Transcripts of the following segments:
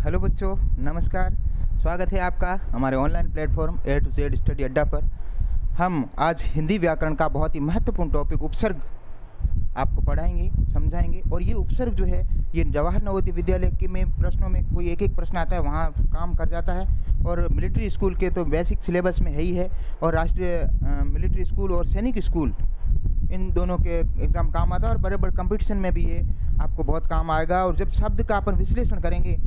Hello बच्चों, नमस्कार। स्वागत है आपका हमारे online platform A to Z study Adda पर। हम आज हिंदी व्याकरण का बहुत ही महत्वपूर्ण टॉपिक उपसर्ग आपको पढ़ाएंगे, समझाएंगे। और ये उपसर्ग जो है, ये जवाहर नवोदय विद्यालय के में प्रश्नों में कोई एक एक प्रश्न आता है, वहाँ काम कर जाता है। और मिलिट्री स्कूल के तो बेसिक सिलेबस में है ही है, और राष्ट्रीय मिलिट्री स्कूल और सैनिक स्कूल, इन दोनों के एग्ज़ाम काम आता है। और बड़े बड़े कंपटीशन में भी ये आपको बहुत काम आएगा। और जब शब्द का अपन विश्लेषण करेंगे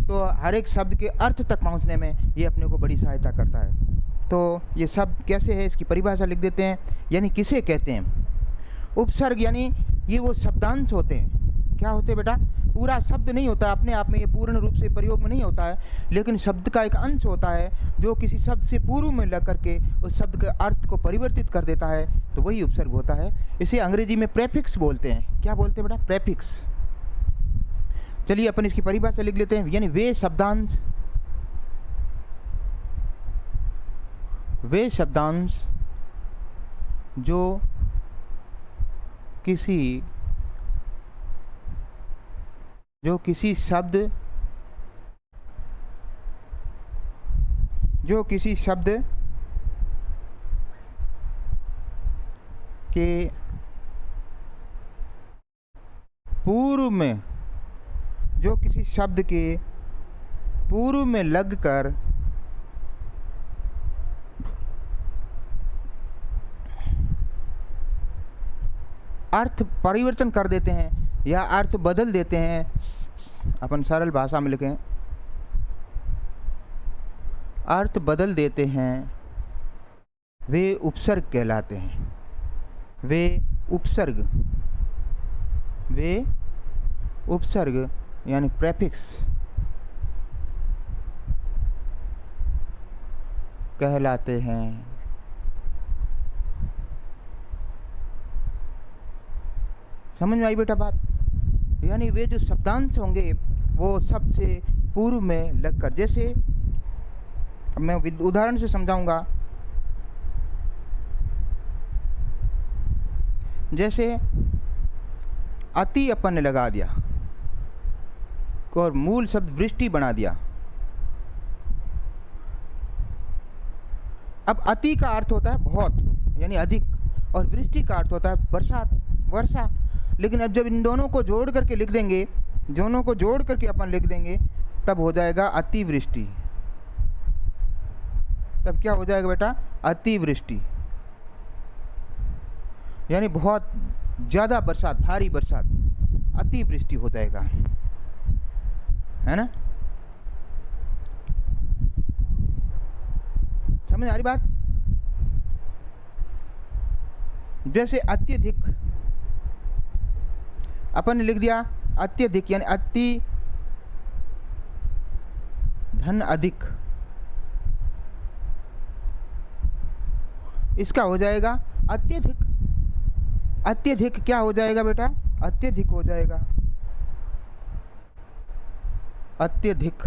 तो हर एक शब्द के अर्थ तक पहुंचने में ये अपने को बड़ी सहायता करता है। तो ये शब्द कैसे है, इसकी परिभाषा लिख देते हैं। यानी किसे कहते हैं उपसर्ग? यानी ये वो शब्दांश होते हैं। क्या होते हैं बेटा? पूरा शब्द नहीं होता अपने आप में, ये पूर्ण रूप से प्रयोग में नहीं होता है, लेकिन शब्द का एक अंश होता है जो किसी शब्द से पूर्व में लग करके उस शब्द के अर्थ को परिवर्तित कर देता है, तो वही उपसर्ग होता है। इसे अंग्रेजी में प्रेफिक्स बोलते हैं। क्या बोलते हैं बेटा? प्रेफिक्स। चलिए अपन इसकी परिभाषा लिख लेते हैं। यानी वे शब्दांश जो किसी शब्द के पूर्व में, जो किसी शब्द के पूर्व में लगकर अर्थ परिवर्तन कर देते हैं या अर्थ बदल देते हैं। अपन सरल भाषा में लिखें, अर्थ बदल देते हैं, वे उपसर्ग कहलाते हैं। वे उपसर्ग यानी प्रेफिक्स कहलाते हैं। समझ में आई बेटा बात? यानी वे जो शब्दांश होंगे वो शब्द से पूर्व में लगकर, जैसे अब मैं उदाहरण से समझाऊंगा। जैसे अति अपन ने लगा दिया और मूल शब्द वृष्टि बना दिया। अब अति का अर्थ होता है बहुत यानी अधिक, और वृष्टि का अर्थ होता है बरसात, वर्षा। लेकिन अब जब इन दोनों को जोड़ करके लिख देंगे, दोनों को जोड़ करके अपन लिख देंगे, तब हो जाएगा अतिवृष्टि। तब क्या हो जाएगा बेटा? अतिवृष्टि। यानी बहुत ज़्यादा बरसात, भारी बरसात, अतिवृष्टि हो जाएगा, है ना? समझ आ रही बात? जैसे अत्यधिक अपन ने लिख दिया, अत्यधिक यानी अति धन अधिक, इसका हो जाएगा अत्यधिक। अत्यधिक क्या हो जाएगा बेटा? अत्यधिक हो जाएगा, अत्यधिक।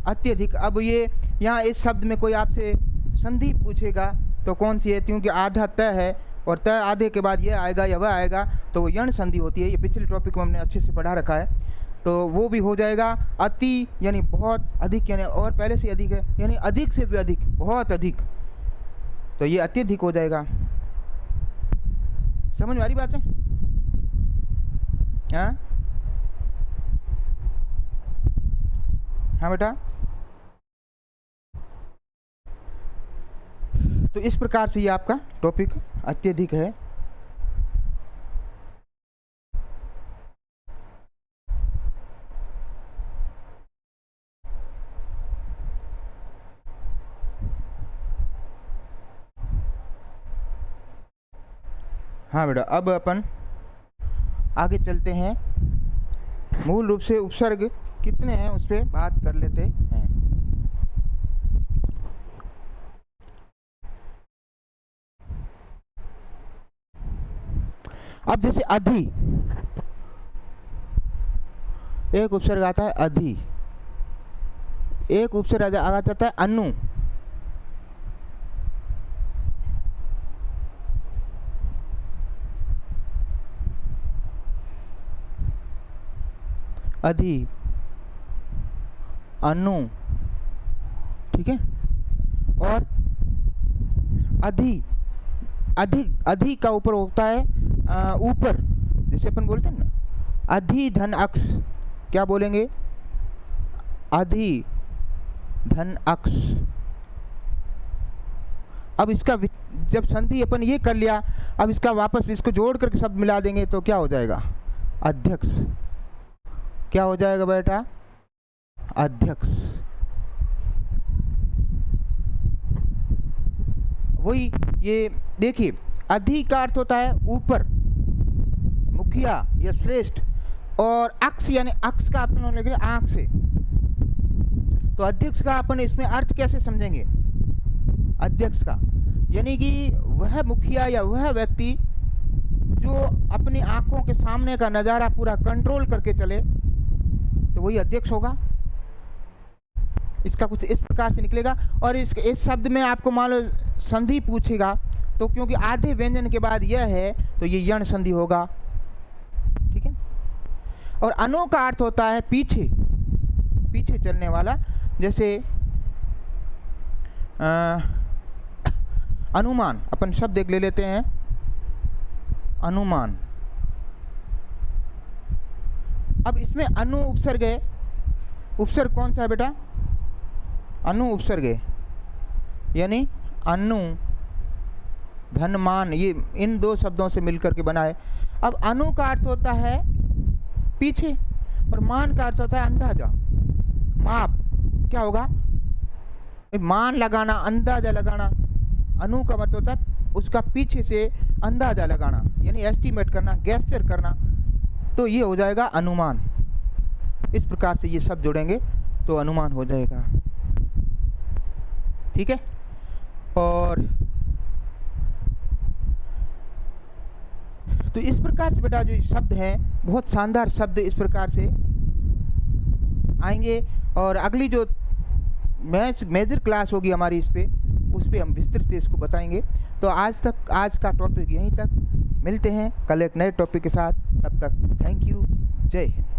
अत्यधिक। अब ये यहाँ इस शब्द में कोई आपसे संधि पूछेगा तो कौन सी है? क्योंकि आधा तय है और तय आधे के बाद ये आएगा या वह आएगा, तो वो यण संधि होती है। ये पिछले टॉपिक में हमने अच्छे से पढ़ा रखा है, तो वो भी हो जाएगा। अति यानी बहुत अधिक, यानी और पहले से अधिक है, यानी अधिक से भी अधिक, बहुत अधिक, तो ये अत्यधिक हो जाएगा। समझ में आ रही बात है? हाँ बेटा। तो इस प्रकार से ये आपका टॉपिक अत्यधिक है। हाँ बेटा, अब अपन आगे चलते हैं। मूल रूप से उपसर्ग कितने हैं उस पर बात कर लेते हैं। अब जैसे अधि, एक उपसर्ग आता है अधि, एक उपसर्ग आ जाता है अनु। अधि, अनु, ठीक है। और अधि, अधिक, अधि का ऊपर होता है ऊपर, जैसे अपन बोलते हैं ना अधि धन अक्ष, क्या बोलेंगे? अधि धन अक्ष। अब इसका जब संधि अपन ये कर लिया, अब इसका वापस इसको जोड़ करके शब्द मिला देंगे तो क्या हो जाएगा? अध्यक्ष। क्या हो जाएगा बेटा? अध्यक्ष। वही ये देखिए, अधि का अर्थ होता है ऊपर, मुखिया या श्रेष्ठ, और अक्ष यानी अक्ष का अपन लेंगे आंख से। तो अध्यक्ष का अपन इसमें अर्थ कैसे समझेंगे? अध्यक्ष का यानी कि वह मुखिया या वह व्यक्ति जो अपनी आंखों के सामने का नज़ारा पूरा कंट्रोल करके चले, तो वही अध्यक्ष होगा। इसका कुछ इस प्रकार से निकलेगा। और इस शब्द में आपको मान लो संधि पूछेगा, तो क्योंकि आधे व्यंजन के बाद यह है तो ये यण संधि होगा, ठीक है। और अनु का अर्थ होता है पीछे, पीछे चलने वाला। जैसे अनुमान, अपन शब्द एक ले लेते हैं, अनुमान। अब इसमें अनु उपसर्ग है, उपसर्ग कौन सा है बेटा? अनु उपसर्ग है, यानी अनु धन मान, ये इन दो शब्दों से मिलकर के बना है। अब अनु का अर्थ होता है पीछे और मान का अर्थ होता है अंदाजा, माप। क्या होगा? मान लगाना, अंदाजा लगाना। अनु का मतलब होता है उसका पीछे से अंदाजा लगाना, यानी एस्टीमेट करना, गेस्चर करना, तो ये हो जाएगा अनुमान। इस प्रकार से ये शब्द जोड़ेंगे तो अनुमान हो जाएगा, ठीक है। और तो इस प्रकार से बेटा जो शब्द हैं, बहुत शानदार शब्द इस प्रकार से आएंगे। और अगली जो मेजर क्लास होगी हमारी इस पे, उस पे हम विस्तृत से इसको बताएंगे। तो आज का टॉपिक यहीं तक, मिलते हैं कल एक नए टॉपिक के साथ। तब तक थैंक यू, जय हिंद।